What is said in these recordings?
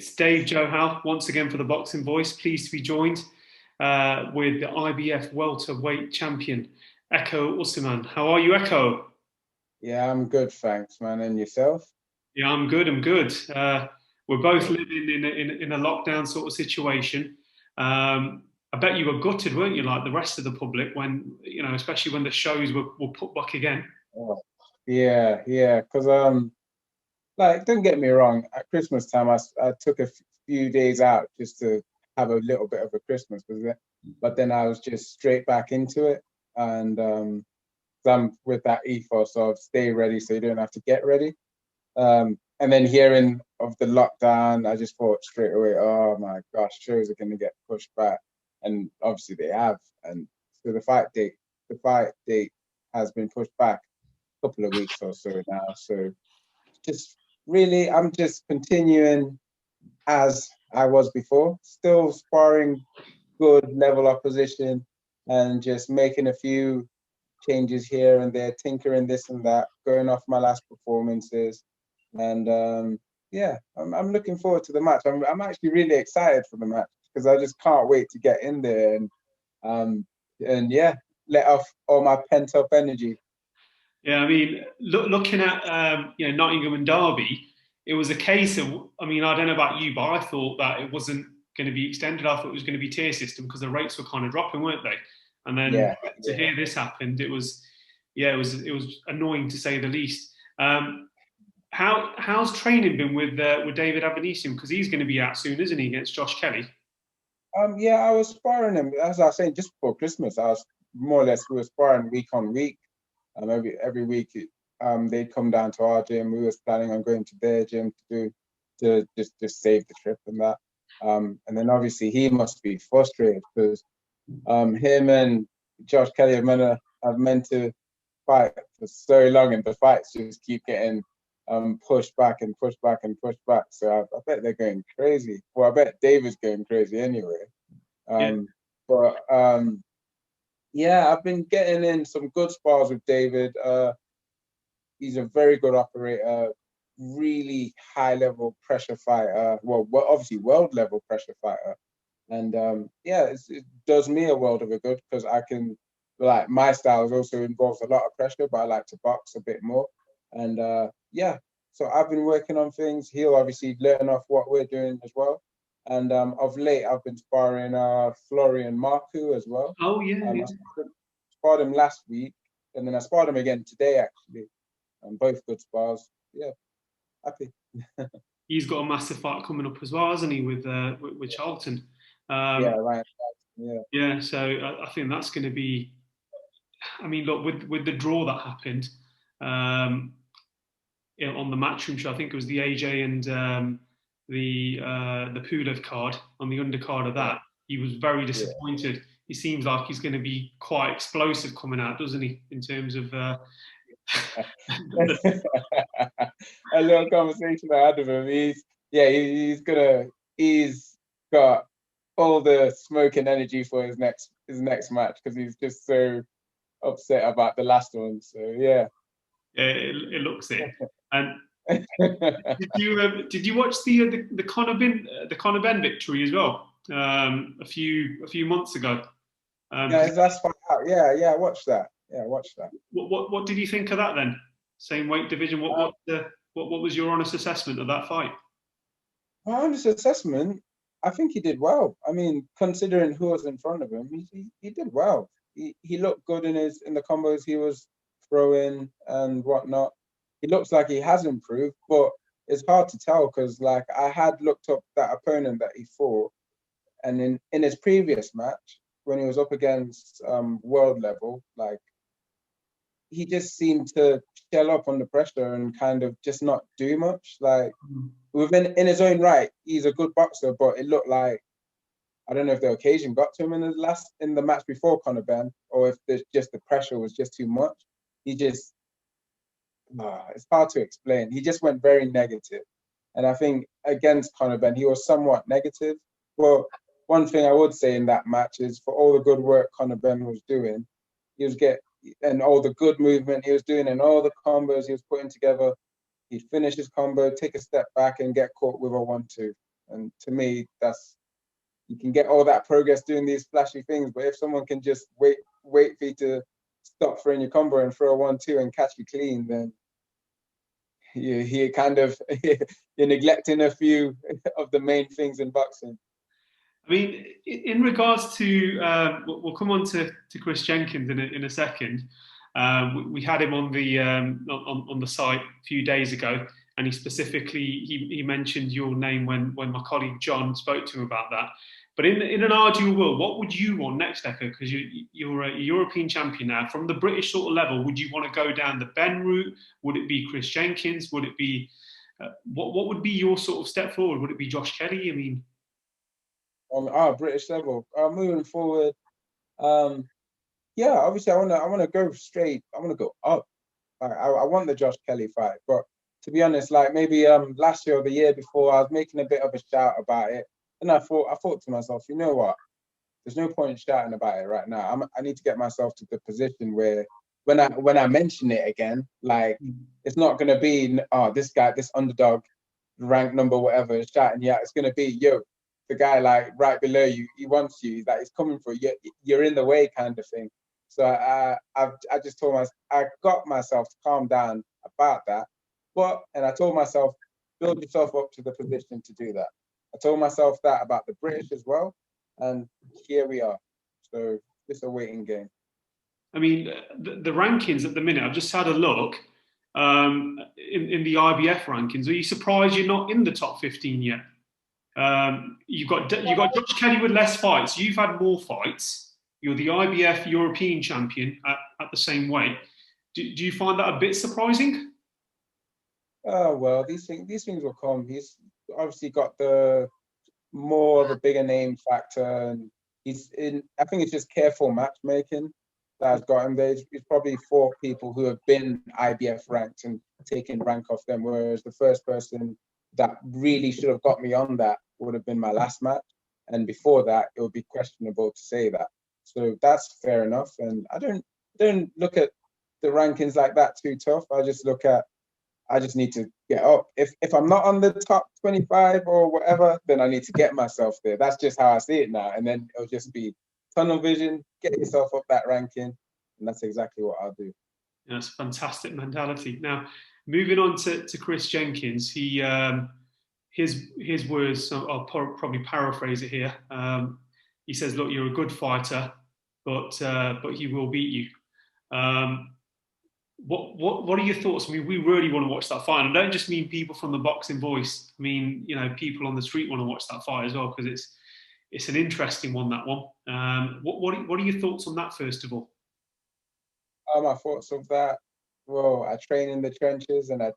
It's Dave Johal once again for the Boxing Voice. Pleased to be joined with the IBF welterweight champion, Ekow Essuman. How are you, Ekow? Yeah, I'm good, thanks, man. And yourself? Yeah, I'm good. I'm good. We're both living in a lockdown sort of situation. I bet you were gutted, weren't you, like the rest of the public, when especially when the shows were put back again. Oh, yeah, yeah. Because like, don't get me wrong. At Christmas time, I took a few days out just to have a little bit of a Christmas, but then I was just straight back into it, and I'm with that ethos of stay ready so you don't have to get ready. And then hearing of the lockdown, I just thought straight away, oh my gosh, shows are going to get pushed back, and obviously they have. And so the fight date has been pushed back a couple of weeks or so now. So just really, I'm just continuing as I was before, still sparring good level opposition, and just making a few changes here and there, tinkering this and that, going off my last performances. And yeah, I'm looking forward to the match. I'm actually really excited for the match because I just can't wait to get in there and yeah, let off all my pent up energy. Yeah, I mean, looking at Nottingham and Derby, it was a case of. I mean, I don't know about you, but I thought that it wasn't going to be extended. I thought it was going to be tier system because the rates were kind of dropping, weren't they? And then Yeah, to yeah. hear this happened, it was annoying to say the least. How's training been with David Avanesyan, because he's going to be out soon, isn't he, against Josh Kelly? Yeah, I was sparring him as I was saying just before Christmas. I was more or less we were sparring week on week. Every week, they'd come down to our gym. We was planning on going to their gym to just save the trip and that. And then obviously he must be frustrated because him and Josh Kelly have meant to fight for so long, and the fights just keep getting pushed back and pushed back and pushed back. So I bet they're going crazy. Well, I bet David's going crazy anyway. Yeah, But yeah, I've been getting in some good spars with David. He's a very good operator, really high level pressure fighter. Well, obviously world level pressure fighter. And yeah, it does me a world of a good because I can, like, my style also involves a lot of pressure, but I like to box a bit more. And yeah, so I've been working on things. He'll obviously learn off what we're doing as well. And of late, I've been sparring Florian Marku as well. oh yeah, I yeah. sparred him last week, and then I sparred him again today, actually. And both good spars. Yeah, happy. He's got a massive fight coming up as well, hasn't he, with Charlton? Yeah, Um, right. Yeah, yeah, so I think that's going to be. I mean, look, with the draw that happened, um, on the Matchroom show, I think it was the AJ and the Pulev card on the undercard of yeah, that. He was very yeah. disappointed. He seems like he's going to be quite explosive coming out, doesn't he? In terms of A little conversation I had with him. Yeah, he's got all the smoke and energy for his next match because he's just so upset about the last one. So yeah. it looks it. And did you watch the Conor Benn victory as well, a few months ago? Yeah, 'Cause his last fight out. Yeah, yeah, watch that. Yeah, watch that. what did you think of that then? Same weight division. What was your honest assessment of that fight? My honest assessment, I think he did well. I mean, considering who was in front of him, he did well. He looked good in the combos he was throwing and whatnot. He looks like he has improved, but it's hard to tell because, like, I had looked up that opponent that he fought, and in his previous match when he was up against world level, like, he just seemed to shell up under pressure and kind of just not do much. Like, within in his own right, he's a good boxer, but it looked like, I don't know if the occasion got to him in the match before Conor Benn, or if just the pressure was just too much. He just it's hard to explain. He just went very negative, and I think against Conor Benn he was somewhat negative. But one thing I would say in that match is for all the good work Conor Benn was doing, he was get and all the good movement he was doing and all the combos he was putting together, he'd finish his combo, take a step back, and get caught with a 1-2. And to me, you can get all that progress doing these flashy things, but if someone can just wait for you to stop throwing your combo and throw a 1-2 and catch you clean, then you kind of you're neglecting a few of the main things in boxing. I mean, in regards to, we'll come on to Chris Jenkins in a second. We had him on the site a few days ago, and he specifically he mentioned your name when my colleague John spoke to him about that. But in an ideal world, what would you want next, Ekow? Because you're a European champion now. From the British sort of level, would you want to go down the Benn route? Would it be Chris Jenkins? Would it be what would be your sort of step forward? Would it be Josh Kelly? I mean, on our British level, moving forward, yeah, obviously I want to go straight. I want to go up. I want the Josh Kelly fight, but to be honest, like maybe last year or the year before, I was making a bit of a shout about it. And I thought to myself, you know what? There's no point in shouting about it right now. I need to get myself to the position where when I mention it again, like it's not gonna be this guy, this underdog, rank number whatever, is shouting. Yeah, it's gonna be the guy like right below you. He wants you. That he's coming for you. You're in the way, kind of thing. So I just told myself, I got myself to calm down about that. And I told myself, build yourself up to the position to do that. I told myself that about the British as well, and here we are. So it's a waiting game. I mean, the rankings at the minute, I've just had a look in the IBF rankings. Are you surprised you're not in the top 15 yet? You've got Josh Kelly with less fights. You've had more fights. You're the IBF European champion at the same weight. Do you find that a bit surprising? Oh well, these things will come. He's obviously got the more of a bigger name factor, and I think it's just careful matchmaking that's got him there. He's probably fought people who have been IBF ranked and taken rank off them, whereas the first person that really should have got me on that would have been my last match, and before that it would be questionable to say that. So that's fair enough, and I don't look at the rankings like that too tough. I just need to get up. If I'm not on the top 25 or whatever, then I need to get myself there. That's just how I see it now. And then it'll just be tunnel vision, get yourself up that ranking, and that's exactly what I'll do. Yeah, that's a fantastic mentality. Now, moving on to Chris Jenkins, his words, I'll probably paraphrase it here. He says, "Look, you're a good fighter, but he will beat you." What are your thoughts? I mean, we really want to watch that fight. And I don't just mean people from the Boxing Voice. I mean, people on the street want to watch that fight as well, because it's an interesting one, that one. What are your thoughts on that, first of all? My thoughts of that, well, I train in the trenches, and I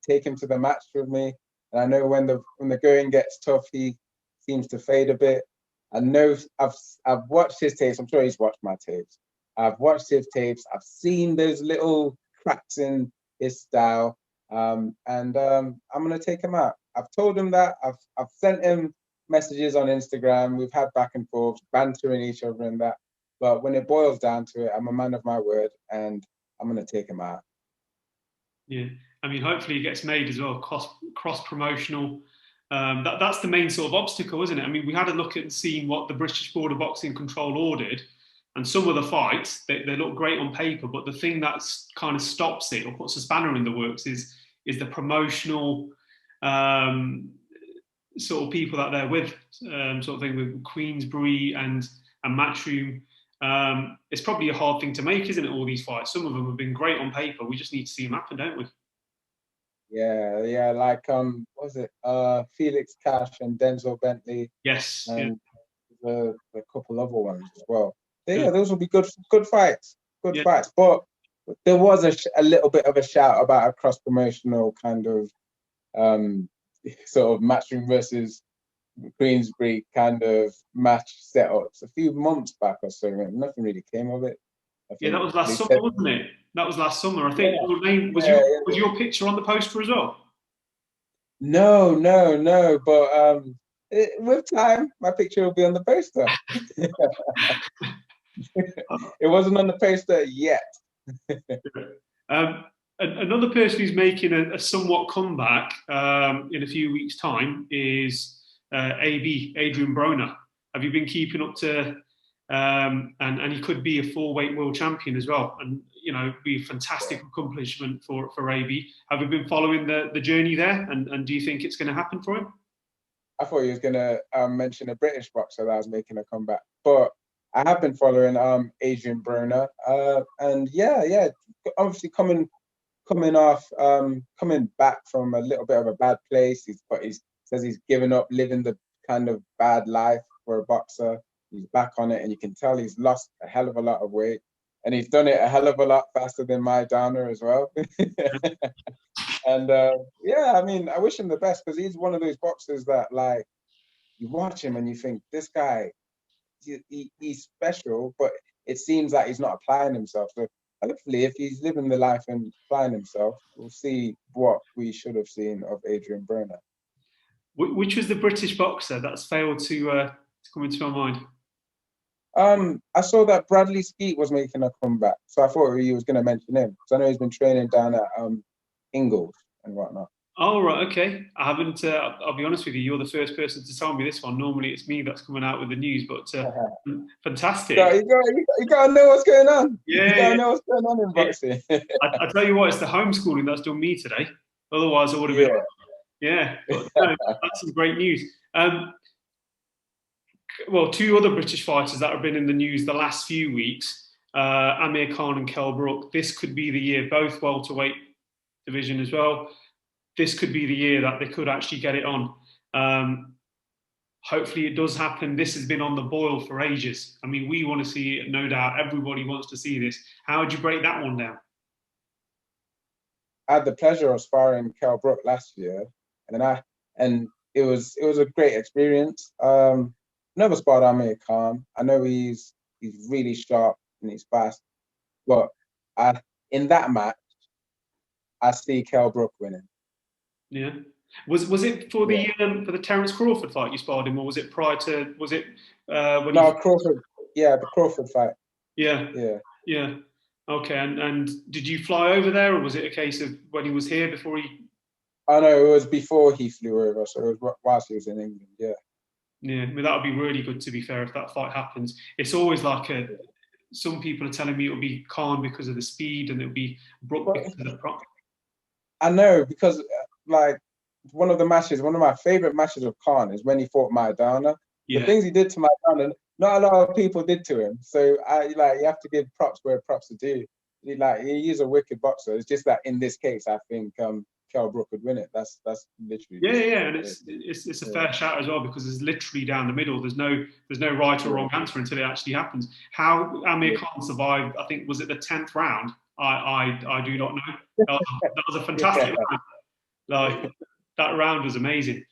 take him to the match with me. And I know when the going gets tough, he seems to fade a bit. I know I've watched his tapes. I'm sure he's watched my tapes. I've watched his tapes. I've seen those little cracks in his style, and I'm gonna take him out. I've told him that. I've sent him messages on Instagram. We've had back and forth, bantering each other and that. But when it boils down to it, I'm a man of my word, and I'm gonna take him out. Yeah, I mean, hopefully it gets made as well, cross promotional. That's the main sort of obstacle, isn't it? I mean, we had a look at seeing what the British Board of Boxing Control ordered. And some of the fights, they look great on paper, but the thing that kind of stops it or puts a spanner in the works is the promotional sort of people that they're with, sort of thing with Queensbury and Matchroom. It's probably a hard thing to make, isn't it, all these fights? Some of them have been great on paper. We just need to see them happen, don't we? Yeah, like was it Felix Cash and Denzel Bentley? Yes. And a couple other ones as well. Yeah, those will be good fights. Good fights. But there was a little bit of a shout about a cross-promotional kind of sort of Matchroom versus Queensbury kind of match setups a few months back or so, and nothing really came of it. Yeah, that was last summer, wasn't it? That was last summer. I think your name was your picture on the poster as well? No. But with time, my picture will be on the poster. It wasn't on the poster yet. Another person who's making a somewhat comeback in a few weeks' time is Adrian Broner. Have you been keeping up to? And he could be a 4-weight world champion as well, and be a fantastic accomplishment for AB. Have you been following the journey there, and do you think it's going to happen for him? I thought he was going to mention a British boxer that was making a comeback, but I have been following Adrian Broner, and yeah, obviously coming back from a little bit of a bad place. He says he's given up living the kind of bad life for a boxer. He's back on it, and you can tell he's lost a hell of a lot of weight, and he's done it a hell of a lot faster than Maidana as well. And yeah, I mean, I wish him the best, because he's one of those boxers that, like, you watch him and you think, this guy, he's special, but it seems like he's not applying himself. So hopefully, if he's living the life and applying himself, we'll see what we should have seen of Adrian Broner. Which was the British boxer that's failed to come into my mind? I saw that Bradley Skeet was making a comeback, so I thought he was going to mention him, because I know he's been training down at Ingalls and whatnot. Oh, right, okay. I haven't. I'll be honest with you. You're the first person to tell me this one. Normally, it's me that's coming out with the news, but fantastic. You gotta know what's going on. Yeah, you gotta know what's going on in boxing. I tell you what, it's the homeschooling that's done me today. Otherwise, I would have been. Yeah, but no, that's some great news. Well, 2 other British fighters that have been in the news the last few weeks, Amir Khan and Kell Brook. This could be the year, both welterweight division as well. This could be the year that they could actually get it on. Hopefully it does happen. This has been on the boil for ages. I mean, we want to see it, no doubt. Everybody wants to see this. How would you break that one down? I had the pleasure of sparring Kell Brook last year, and it was a great experience. Never sparred Amir Khan. I know he's really sharp and he's fast, but in that match, I see Kell Brook winning. Yeah. Was it for the Terrance Crawford fight you sparred him, or was it prior to? Was it when? No, Crawford. Yeah, the Crawford fight. Yeah. Okay, and did you fly over there, or was it a case of when he was here before he? Oh no, it was before he flew over, so it was whilst he was in England. Yeah. Yeah, I mean, that would be really good, to be fair, if that fight happens. It's always like some people are telling me it'll be Khan because of the speed, and it'll be Brook because of the prop. I know, because like one of my favorite matches of Khan is when he fought Maidana. Yeah. The things he did to Maidana, not a lot of people did to him. So you have to give props where props are due. He is a wicked boxer. It's just that in this case, I think Kell Brook would win it. That's literally. Yeah, and it's a fair shout as well, because it's literally down the middle. There's no right or wrong answer until it actually happens. How Amir Khan survived, I think, was it the 10th round? I do not know. That was a fantastic round. Like, that round was amazing.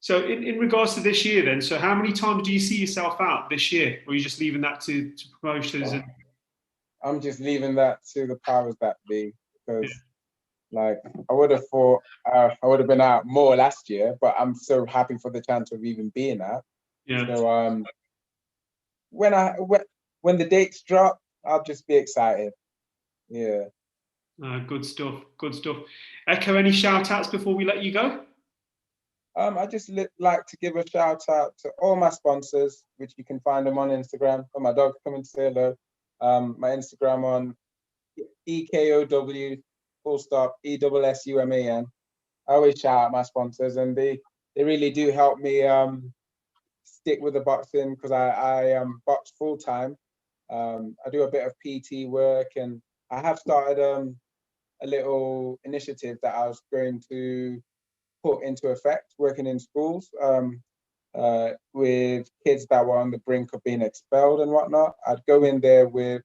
So in regards to this year, then, so how many times do you see yourself out this year, or are you just leaving that to promoters? I'm just leaving that to the powers that be, because. Like, I would have thought I would have been out more last year, but I'm so happy for the chance of even being out. Yeah. So when the dates drop, I'll just be excited. Yeah. Good stuff. Good stuff. Ekow, any shout outs before we let you go? I just like to give a shout out to all my sponsors, which you can find them on Instagram. For my dog coming to say hello. My Instagram on EKOW. Full stop, ESSUMAN. I always shout out my sponsors, and they really do help me stick with the boxing, because I box full time. I do a bit of PT work, and I have started a little initiative that I was going to put into effect, working in schools with kids that were on the brink of being expelled and whatnot. I'd go in there with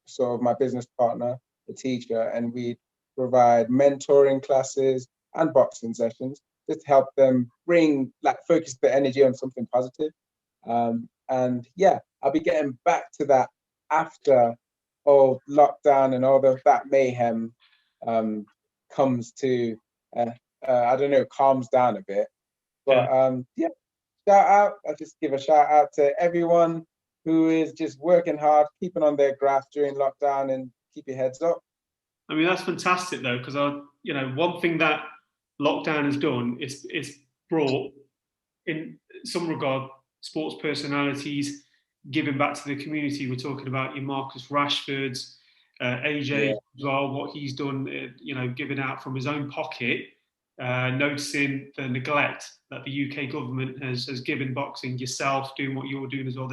sort of my business partner, the teacher, and we'd provide mentoring classes and boxing sessions just to help them focus their energy on something positive. And yeah, I'll be getting back to that after all lockdown and all that mayhem comes to, calms down a bit. But yeah, I just give a shout out to everyone who is just working hard, keeping on their graft during lockdown, and keep your heads up. I mean, that's fantastic, though, because one thing that lockdown has done is brought in some regard, sports personalities giving back to the community. We're talking about your Marcus Rashfords, AJ as well, what he's done, giving out from his own pocket, noticing the neglect that the UK government has given boxing, yourself doing what you're doing as well.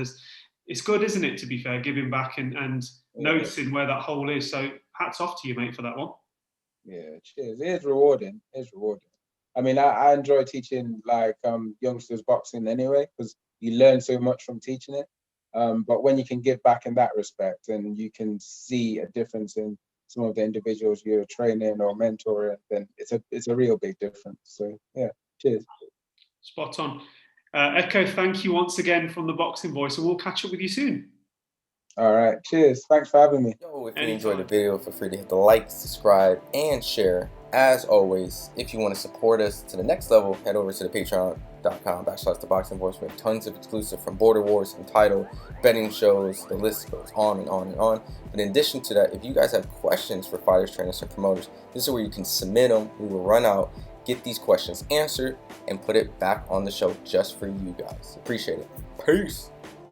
It's good, isn't it, to be fair, giving back and noticing where that hole is. So hats off to you, mate, for that one. Yeah, cheers. It is rewarding. It's rewarding. I mean, I enjoy teaching like youngsters boxing anyway, because you learn so much from teaching it. But when you can give back in that respect, and you can see a difference in some of the individuals you're training or mentoring, then it's a real big difference. So yeah, cheers. Spot on. Ekow, thank you once again from the Boxing Voice, and we'll catch up with you soon. All right, cheers. Thanks for having me. Yo, if you enjoyed the video, feel free to hit the like, subscribe, and share. As always, if you want to support us to the next level, head over to the patreon.com/ThaBoxingVoice. We have tons of exclusive from Border Wars, from title, betting shows, the list goes on and on and on. But in addition to that, if you guys have questions for fighters, trainers, and promoters, this is where you can submit them. We will run out, get these questions answered, and put it back on the show just for you guys. Appreciate it. Peace.